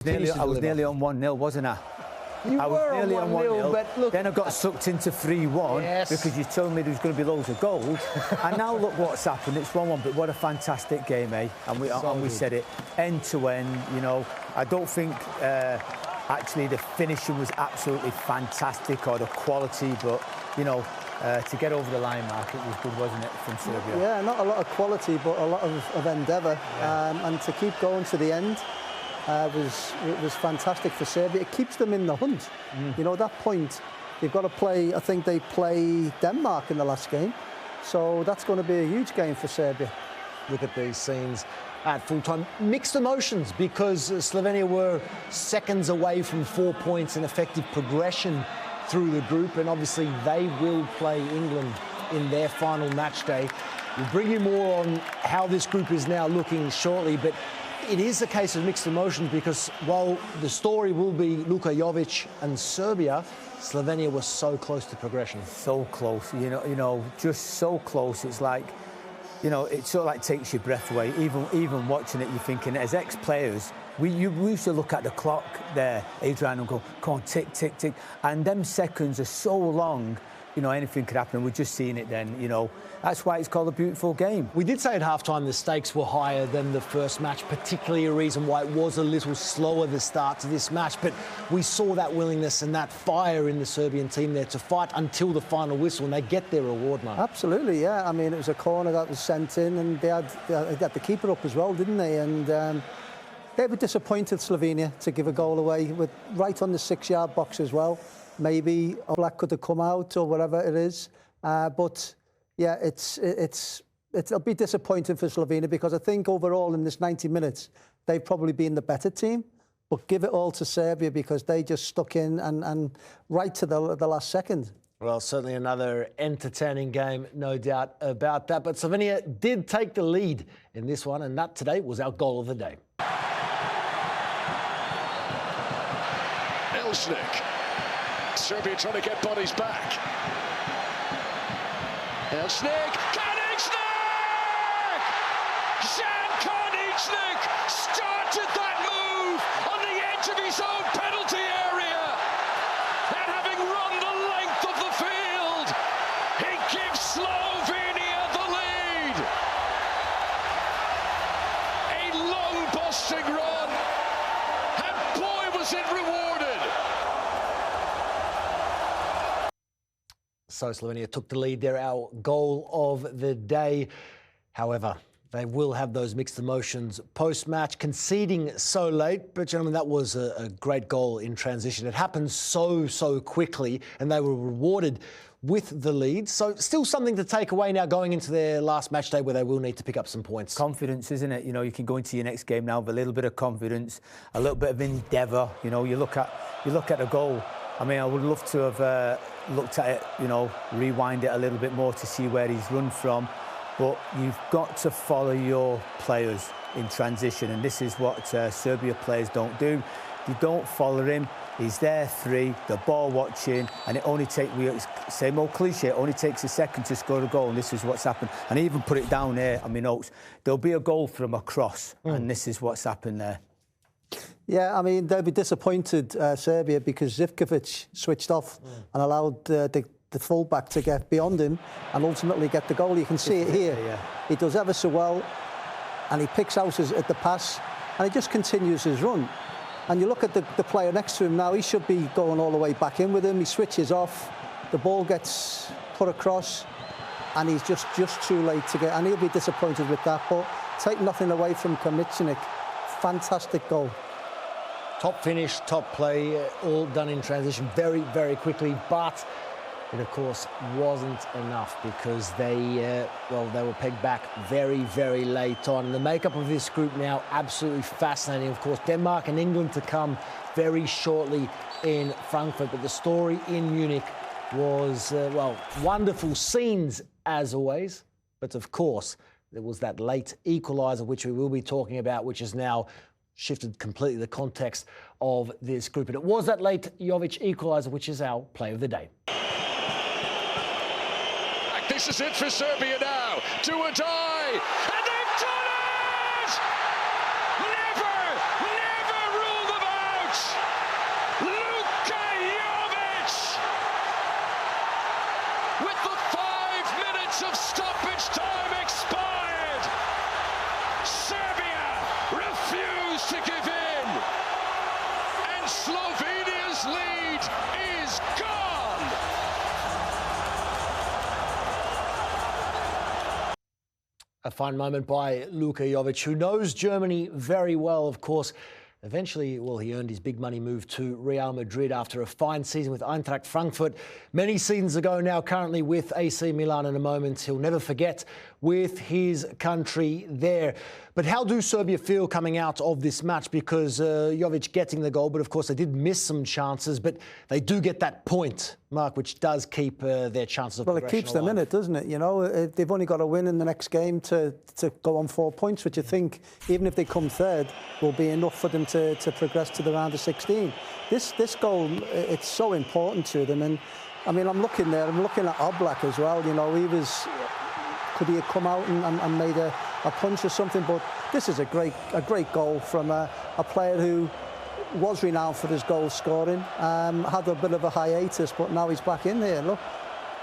I was nearly on 1-0, wasn't I? I was nearly on 1-0, but look. Then I got sucked into 3-1 because you told me there was going to be loads of goals. And now look what's happened. It's 1-1, but what a fantastic game, eh? And we said it, end to end. You know, I don't think actually the finishing was absolutely fantastic or the quality, but you know, to get over the line, Mark, it was good, wasn't it, from Serbia? Yeah, not a lot of quality, but a lot of endeavour, and to keep going to the end. It was fantastic for Serbia. It keeps them in the hunt. You know, at that point, they've got to play, I think they play Denmark in the last game. So that's going to be a huge game for Serbia. Look at these scenes at full time. Mixed emotions because Slovenia were seconds away from 4 points in effective progression through the group. And obviously they will play England in their final match day. We'll bring you more on how this group is now looking shortly. But it is a case of mixed emotions because while the story will be Luka Jovic and Serbia, Slovenia was so close to progression. So close, you know, just so close. It's like, you know, it sort of like takes your breath away. Even watching it, you're thinking, as ex-players, we used to look at the clock there, Adrian, and go, come on, tick, tick, tick. And them seconds are so long, you know, anything could happen. We're just seeing it then, you know. That's why it's called a beautiful game. We did say at halftime the stakes were higher than the first match, particularly a reason why it was a little slower the start to this match. But we saw that willingness and that fire in the Serbian team there to fight until the final whistle, and they get their reward, mate. Absolutely, yeah. I mean, it was a corner that was sent in, and they had the keeper up as well, didn't they? And they were disappointed, Slovenia, to give a goal away with right on the 6-yard box as well. Maybe a black could have come out or whatever it is, but yeah, it'll be disappointing for Slovenia because I think overall in this 90 minutes they've probably been the better team. But give it all to Serbia because they just stuck in and right to the last second. Well, certainly another entertaining game, no doubt about that. But Slovenia did take the lead in this one, and that today was our goal of the day. Elsnik. Serbia trying to get bodies back. Elsnik, Koniecznik! Jan Koniecznik started that move on the edge of his own penalty area. And having run the length of the field, he gives Slovenia the lead. A long busting run, and boy was it rewarded. So Slovenia took the lead. They're our goal of the day. However, they will have those mixed emotions post-match, conceding so late. But, gentlemen, that was a great goal in transition. It happened so quickly, and they were rewarded with the lead. So still something to take away now going into their last match day where they will need to pick up some points. Confidence, isn't it? You know, you can go into your next game now with a little bit of confidence, a little bit of endeavour. You know, you look at the goal. I mean, I would love to have looked at it, you know, rewind it a little bit more to see where he's run from. But you've got to follow your players in transition, and this is what Serbia players don't do. You don't follow him. He's there free, the ball watching, and it only takes, same old cliche, it only takes a second to score a goal, and this is what's happened. And I even put it down here on my notes. There'll be a goal from a cross, and this is what's happened there. Yeah, I mean, they'll be disappointed, Serbia, because Zivkovic switched off and allowed the fullback to get beyond him and ultimately get the goal. You can see it here. Yeah. He does ever so well, and he picks out at the pass, and he just continues his run. And you look at the player next to him now, he should be going all the way back in with him. He switches off, the ball gets put across, and he's just too late to get, and he'll be disappointed with that. But take nothing away from Koniecznik. Fantastic goal. Top finish, top play, all done in transition very quickly, but it of course wasn't enough because they were pegged back very late on. And the makeup of this group now absolutely fascinating. Of course, Denmark and England to come very shortly in Frankfurt, but the story in Munich was wonderful scenes as always, but of course there was that late equaliser which we will be talking about, which is now shifted completely the context of this group. And it was that late Jovic equaliser, which is our play of the day. This is it for Serbia now. Do or die. And they've done it! Never rule them A fine moment by Luka Jovic, who knows Germany very well, of course. Eventually, well, he earned his big money move to Real Madrid after a fine season with Eintracht Frankfurt many seasons ago, now currently with AC Milan. In a moment he'll never forget with his country there. But how do Serbia feel coming out of this match? Because Jovic getting the goal, but of course they did miss some chances, but they do get that point, Mark, which does keep their chances of progression. Well, it keeps them in it, doesn't it? You know, they've only got to win in the next game to go on 4 points, which I think, even if they come third, will be enough for them to progress to the round of 16. This goal, it's so important to them. And, I mean, I'm looking at Oblak as well. You know, could he have come out and made a punch or something? But this is a great goal from a player who was renowned for his goal scoring, had a bit of a hiatus, but now he's back in there. Look,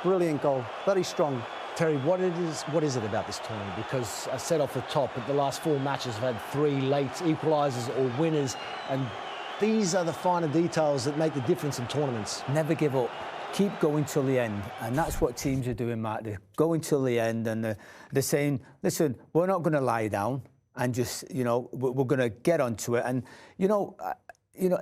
brilliant goal, very strong. Terry, what is it about this tournament? Because I said off the top that the last 4 matches have had 3 late equalisers or winners, and these are the finer details that make the difference in tournaments. Never give up. Keep going till the end, and that's what teams are doing, Mark. They're going till the end, and they're saying, listen, we're not going to lie down and just, you know, we're going to get onto it. And, you know,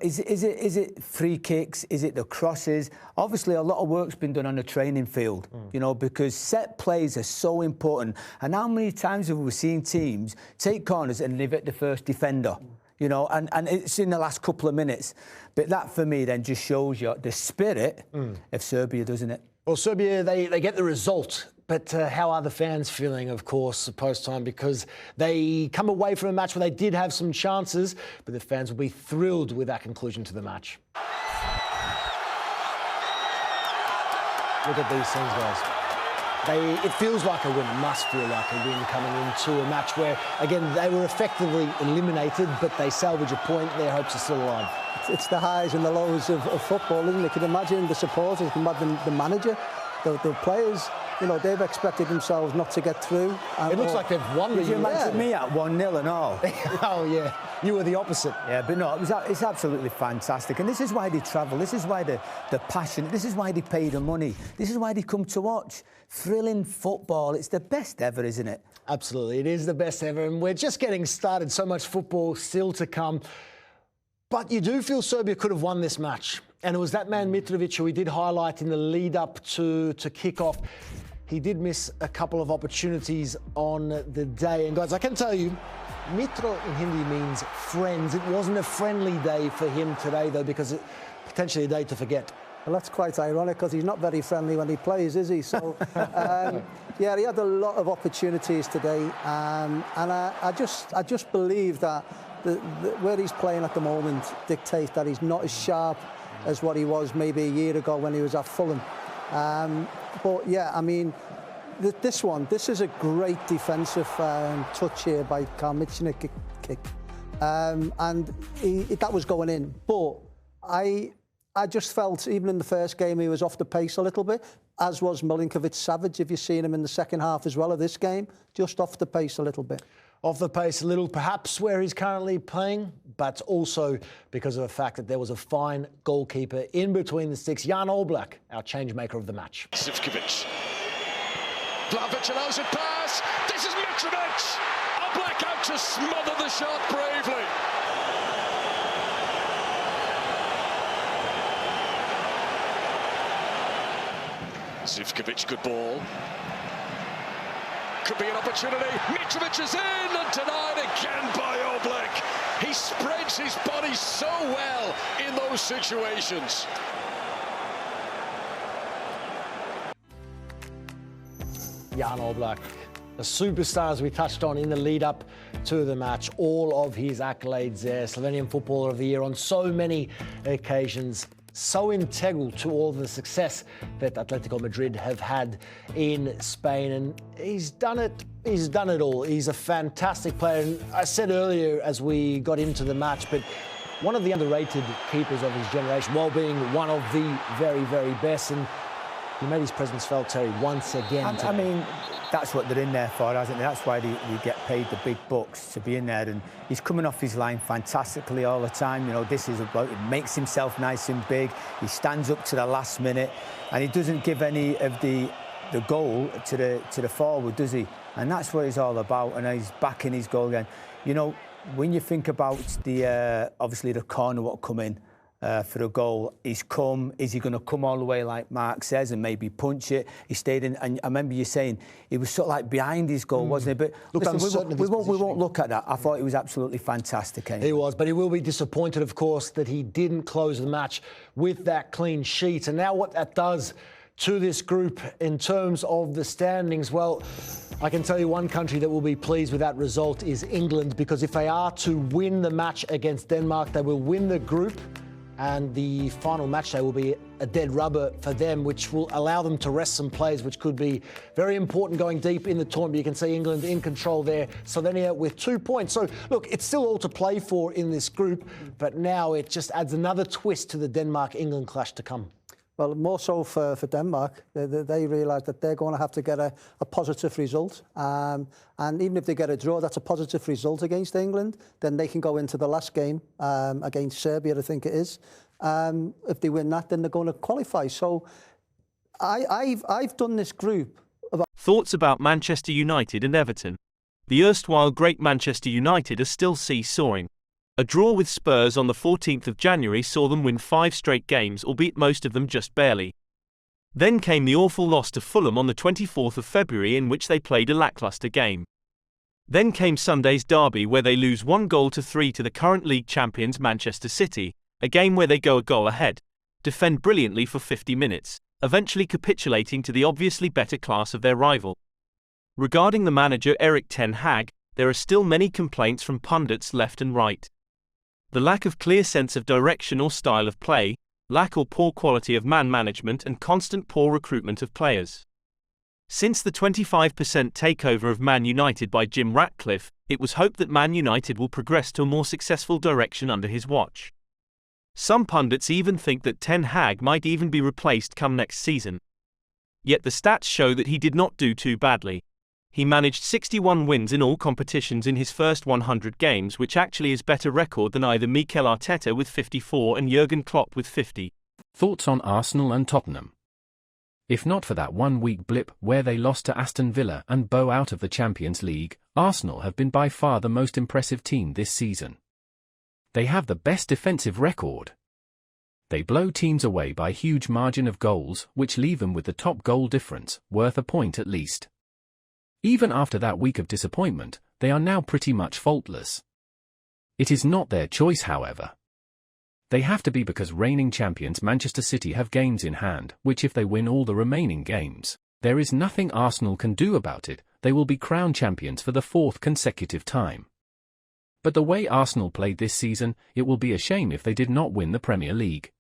is it free kicks? Is it the crosses? Obviously, a lot of work's been done on the training field, you know, because set plays are so important. And how many times have we seen teams take corners and leave it the first defender? You know, and it's in the last couple of minutes. But that, for me, then just shows you the spirit of Serbia, doesn't it? Well, Serbia, they get the result. But how are the fans feeling, of course, post-time? Because they come away from a match where they did have some chances, but the fans will be thrilled with that conclusion to the match. Look at these things, guys. It feels like a win, it must feel like a win coming into a match where, again, they were effectively eliminated, but they salvage a point, their hopes are still alive. It's the highs and the lows of football, isn't it? You can imagine the supporters, you can imagine the manager, the players. You know, they've expected themselves not to get through. It looks like they've won. Did you imagine me at 1-0 and all? Oh, yeah. You were the opposite. Yeah, but no, it's absolutely fantastic. And this is why they travel. This is why they're passionate. This is why they pay the money. This is why they come to watch. Thrilling football. It's the best ever, isn't it? Absolutely. It is the best ever. And we're just getting started. So much football still to come. But you do feel Serbia could have won this match. And it was that man, Mitrovic, who we did highlight in the lead-up to kick-off. He did miss a couple of opportunities on the day. And, guys, I can tell you, Mitro in Hindi means friends. It wasn't a friendly day for him today, though, because it's potentially a day to forget. Well, that's quite ironic, because he's not very friendly when he plays, is he? So, yeah, he had a lot of opportunities today. And I just believe that where he's playing at the moment dictates that he's not as sharp as what he was maybe a year ago when he was at Fulham. But yeah, I mean, this is a great defensive touch here by Kalmichnik kick, and that was going in. But I just felt, even in the first game, he was off the pace a little bit, as was Milinkovic-Savic, if you've seen him in the second half as well of this game, just off the pace a little bit. Off the pace a little, perhaps where he's currently playing, but also because of the fact that there was a fine goalkeeper in between the sticks. Jan Oblak, our change maker of the match. Zivkovic. Vlahovic allows it pass. This is Mitrovic. Oblak out to smother the shot bravely. Zivkovic, good ball. Could be an opportunity. Mitrovic is in and denied again by Oblak. He spreads his body so well in those situations. Jan Oblak, the superstars we touched on in the lead-up to the match, all of his accolades there. Slovenian Footballer of the Year on so many occasions. So integral to all the success that Atletico Madrid have had in Spain, and he's done it all. He's a fantastic player, and I said earlier as we got into the match, but one of the underrated keepers of his generation, while being one of the very, very best, and he made his presence felt, Terry, once again. I mean, that's what they're in there for, hasn't it? That's why they get paid the big bucks to be in there. And he's coming off his line fantastically all the time. You know, this is about, it makes himself nice and big. He stands up to the last minute, and he doesn't give any of the goal to the forward, does he? And that's what it's all about, and he's backing his goal again. You know, when you think about the obviously the corner what come in for the goal, he's come. Is he going to come all the way like Mark says and maybe punch it? He stayed in, and I remember you saying he was sort of like behind his goal, wasn't he? But listen, we won't look at that. I thought he was absolutely fantastic. Anyway. He was, but he will be disappointed, of course, that he didn't close the match with that clean sheet. And now what that does to this group in terms of the standings, well, I can tell you one country that will be pleased with that result is England, because if they are to win the match against Denmark, they will win the group, and the final match day will be a dead rubber for them, which will allow them to rest some players, which could be very important going deep in the tournament. You can see England in control there, Slovenia with 2 points. So, look, it's still all to play for in this group, but now it just adds another twist to the Denmark-England clash to come. Well, more so for Denmark. They realise that they're going to have to get a positive result. And even if they get a draw, that's a positive result against England. Then they can go into the last game against Serbia, I think it is. If they win that, then they're going to qualify. So I've done this group. Thoughts about Manchester United and Everton. The erstwhile great Manchester United are still seesawing. A draw with Spurs on the 14th of January saw them win 5 straight games, albeit most of them just barely. Then came the awful loss to Fulham on the 24th of February, in which they played a lacklustre game. Then came Sunday's derby, where they lose 1-3 to the current league champions Manchester City, a game where they go a goal ahead, defend brilliantly for 50 minutes, eventually capitulating to the obviously better class of their rival. Regarding the manager Erik ten Hag, there are still many complaints from pundits left and right. The lack of clear sense of direction or style of play, lack or poor quality of man management, and constant poor recruitment of players. Since the 25% takeover of Man United by Jim Ratcliffe, it was hoped that Man United will progress to a more successful direction under his watch. Some pundits even think that Ten Hag might even be replaced come next season. Yet the stats show that he did not do too badly. He managed 61 wins in all competitions in his first 100 games, which actually is better record than either Mikel Arteta with 54 and Jurgen Klopp with 50. Thoughts on Arsenal and Tottenham? If not for that 1-week blip where they lost to Aston Villa and bow out of the Champions League, Arsenal have been by far the most impressive team this season. They have the best defensive record. They blow teams away by huge margin of goals, which leave them with the top goal difference, worth a point at least. Even after that week of disappointment, they are now pretty much faultless. It is not their choice, however. They have to be, because reigning champions Manchester City have games in hand, which if they win all the remaining games, there is nothing Arsenal can do about it. They will be crowned champions for the 4th consecutive time. But the way Arsenal played this season, it will be a shame if they did not win the Premier League.